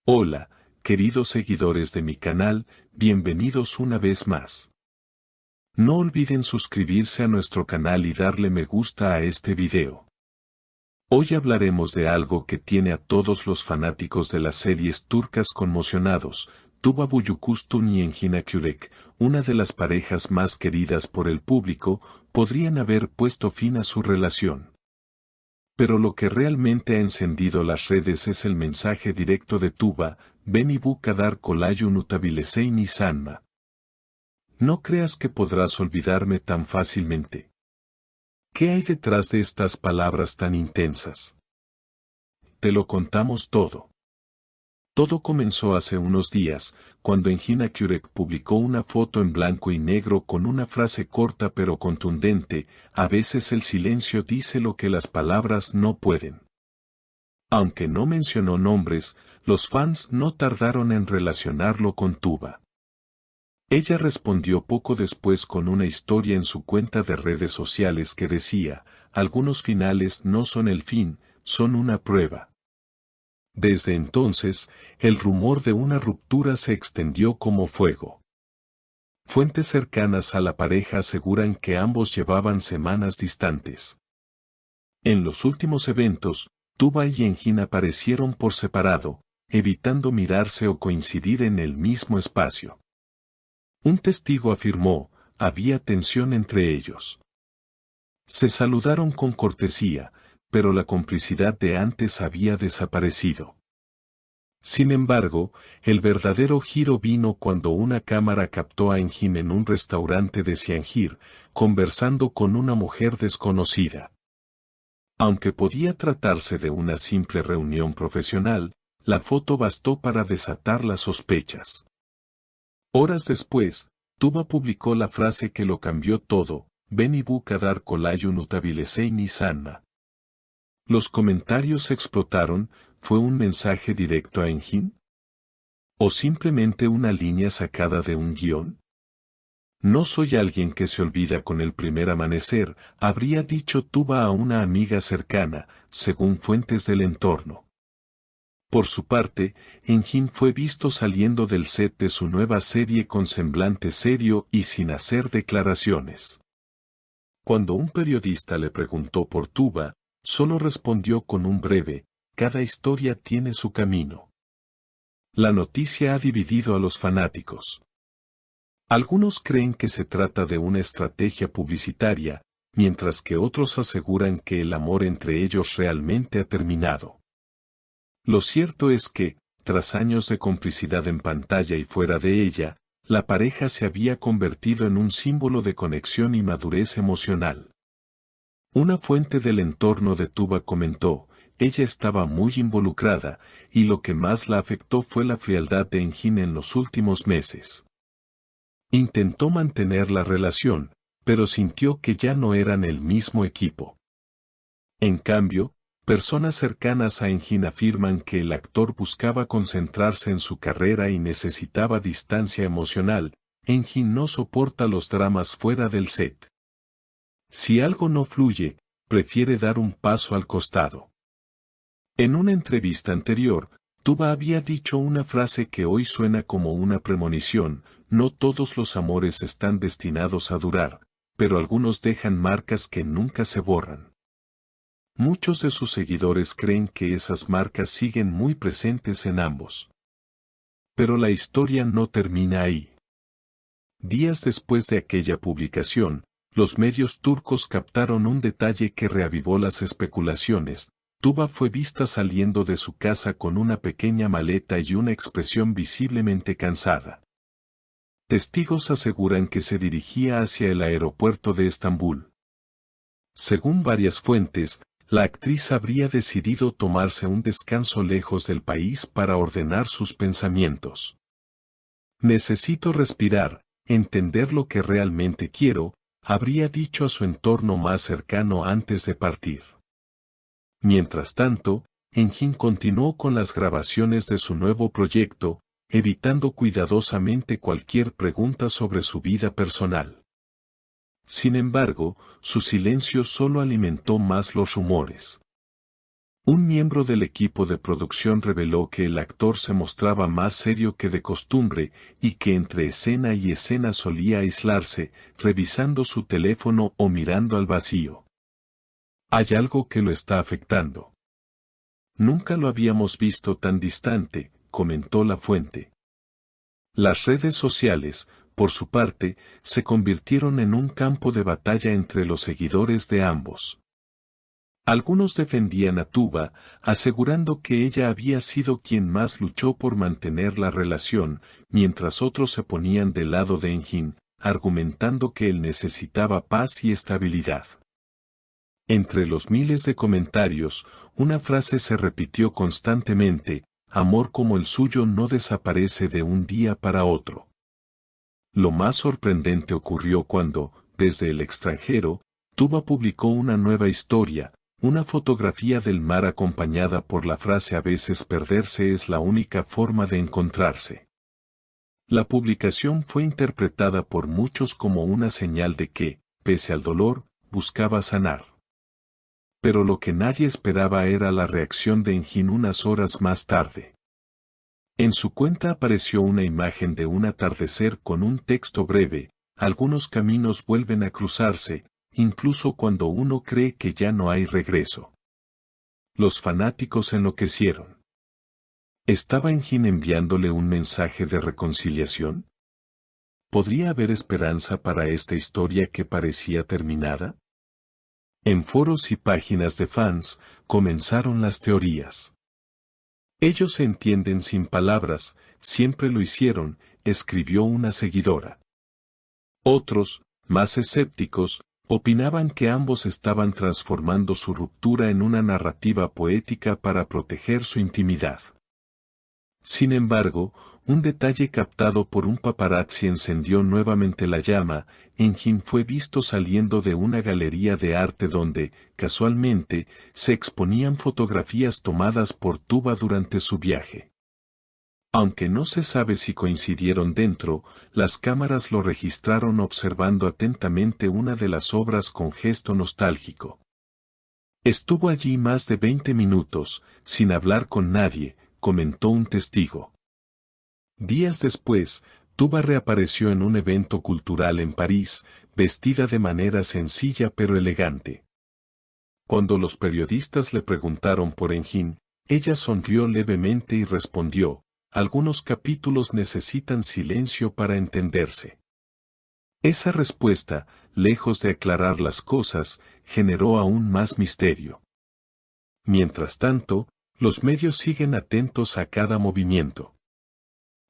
Hola, queridos seguidores de mi canal, bienvenidos una vez más. No olviden suscribirse a nuestro canal y darle me gusta a este video. Hoy hablaremos de algo que tiene a todos los fanáticos de las series turcas conmocionados, Tuba Büyüküstün y Engin Akyürek, una de las parejas más queridas por el público, podrían haber puesto fin a su relación. Pero lo que realmente ha encendido las redes es el mensaje directo de Tuba: "Beni bu kadar kolay unutabileceğini sanma". No creas que podrás olvidarme tan fácilmente. ¿Qué hay detrás de estas palabras tan intensas? Te lo contamos todo. Todo comenzó hace unos días, cuando Engin Akyürek publicó una foto en blanco y negro con una frase corta pero contundente: "A veces el silencio dice lo que las palabras no pueden". Aunque no mencionó nombres, los fans no tardaron en relacionarlo con Tuba. Ella respondió poco después con una historia en su cuenta de redes sociales que decía: "Algunos finales no son el fin, son una prueba". Desde entonces, el rumor de una ruptura se extendió como fuego. Fuentes cercanas a la pareja aseguran que ambos llevaban semanas distantes. En los últimos eventos, Tuba y Engin aparecieron por separado, evitando mirarse o coincidir en el mismo espacio. Un testigo afirmó: "Había tensión entre ellos. Se saludaron con cortesía, pero la complicidad de antes había desaparecido". Sin embargo, el verdadero giro vino cuando una cámara captó a Engin en un restaurante de Cihangir, conversando con una mujer desconocida. Aunque podía tratarse de una simple reunión profesional, la foto bastó para desatar las sospechas. Horas después, Tuba publicó la frase que lo cambió todo: "Beni bu kadar kolay unutabileceğini sanma". Los comentarios explotaron. ¿Fue un mensaje directo a Engin? ¿O simplemente una línea sacada de un guión? "No soy alguien que se olvida con el primer amanecer", habría dicho Tuba a una amiga cercana, según fuentes del entorno. Por su parte, Engin fue visto saliendo del set de su nueva serie con semblante serio y sin hacer declaraciones. Cuando un periodista le preguntó por Tuba, solo respondió con un breve: "Cada historia tiene su camino". La noticia ha dividido a los fanáticos. Algunos creen que se trata de una estrategia publicitaria, mientras que otros aseguran que el amor entre ellos realmente ha terminado. Lo cierto es que, tras años de complicidad en pantalla y fuera de ella, la pareja se había convertido en un símbolo de conexión y madurez emocional. Una fuente del entorno de Tuba comentó: "Ella estaba muy involucrada, y lo que más la afectó fue la frialdad de Engin en los últimos meses. Intentó mantener la relación, pero sintió que ya no eran el mismo equipo". En cambio, personas cercanas a Engin afirman que el actor buscaba concentrarse en su carrera y necesitaba distancia emocional. Engin no soporta los dramas fuera del set. Si algo no fluye, prefiere dar un paso al costado. En una entrevista anterior, Tuba había dicho una frase que hoy suena como una premonición: "No todos los amores están destinados a durar, pero algunos dejan marcas que nunca se borran". Muchos de sus seguidores creen que esas marcas siguen muy presentes en ambos. Pero la historia no termina ahí. Días después de aquella publicación, los medios turcos captaron un detalle que reavivó las especulaciones. Tuba fue vista saliendo de su casa con una pequeña maleta y una expresión visiblemente cansada. Testigos aseguran que se dirigía hacia el aeropuerto de Estambul. Según varias fuentes, la actriz habría decidido tomarse un descanso lejos del país para ordenar sus pensamientos. "Necesito respirar, entender lo que realmente quiero", habría dicho a su entorno más cercano antes de partir. Mientras tanto, Engin continuó con las grabaciones de su nuevo proyecto, evitando cuidadosamente cualquier pregunta sobre su vida personal. Sin embargo, su silencio solo alimentó más los rumores. Un miembro del equipo de producción reveló que el actor se mostraba más serio que de costumbre y que entre escena y escena solía aislarse, revisando su teléfono o mirando al vacío. Hay algo que lo está afectando. Nunca lo habíamos visto tan distante, comentó la fuente. Las redes sociales, por su parte, se convirtieron en un campo de batalla entre los seguidores de ambos. Algunos defendían a Tuba, asegurando que ella había sido quien más luchó por mantener la relación, mientras otros se ponían del lado de Engin, argumentando que él necesitaba paz y estabilidad. Entre los miles de comentarios, una frase se repitió constantemente: amor como el suyo no desaparece de un día para otro. Lo más sorprendente ocurrió cuando, desde el extranjero, Tuba publicó una nueva historia, una fotografía del mar acompañada por la frase: a veces perderse es la única forma de encontrarse. La publicación fue interpretada por muchos como una señal de que, pese al dolor, buscaba sanar. Pero lo que nadie esperaba era la reacción de Engin unas horas más tarde. En su cuenta apareció una imagen de un atardecer con un texto breve: algunos caminos vuelven a cruzarse, incluso cuando uno cree que ya no hay regreso. Los fanáticos enloquecieron. ¿Estaba Engin enviándole un mensaje de reconciliación? ¿Podría haber esperanza para esta historia que parecía terminada? En foros y páginas de fans, comenzaron las teorías. Ellos se entienden sin palabras, siempre lo hicieron, escribió una seguidora. Otros, más escépticos, opinaban que ambos estaban transformando su ruptura en una narrativa poética para proteger su intimidad. Sin embargo, un detalle captado por un paparazzi encendió nuevamente la llama. Engin fue visto saliendo de una galería de arte donde, casualmente, se exponían fotografías tomadas por Tuba durante su viaje. Aunque no se sabe si coincidieron dentro, las cámaras lo registraron observando atentamente una de las obras con gesto nostálgico. Estuvo allí más de 20 minutos, sin hablar con nadie, comentó un testigo. Días después, Tuba reapareció en un evento cultural en París, vestida de manera sencilla pero elegante. Cuando los periodistas le preguntaron por Engin, ella sonrió levemente y respondió: algunos capítulos necesitan silencio para entenderse. Esa respuesta, lejos de aclarar las cosas, generó aún más misterio. Mientras tanto, los medios siguen atentos a cada movimiento.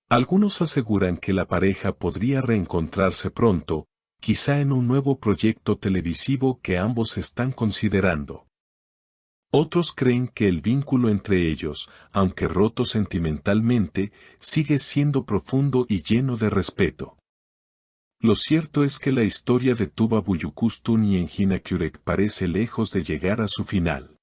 Algunos aseguran que la pareja podría reencontrarse pronto, quizá en un nuevo proyecto televisivo que ambos están considerando. Otros creen que el vínculo entre ellos, aunque roto sentimentalmente, sigue siendo profundo y lleno de respeto. Lo cierto es que la historia de Tuba Büyüküstün y Engin Akyürek parece lejos de llegar a su final.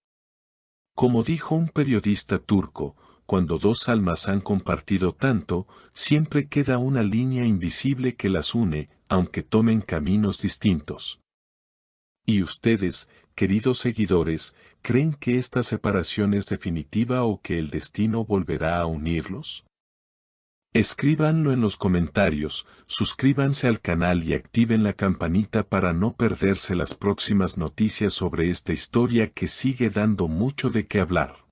Como dijo un periodista turco, cuando dos almas han compartido tanto, siempre queda una línea invisible que las une, aunque tomen caminos distintos. ¿Y ustedes, queridos seguidores, creen que esta separación es definitiva o que el destino volverá a unirlos? Escríbanlo en los comentarios, suscríbanse al canal y activen la campanita para no perderse las próximas noticias sobre esta historia que sigue dando mucho de qué hablar.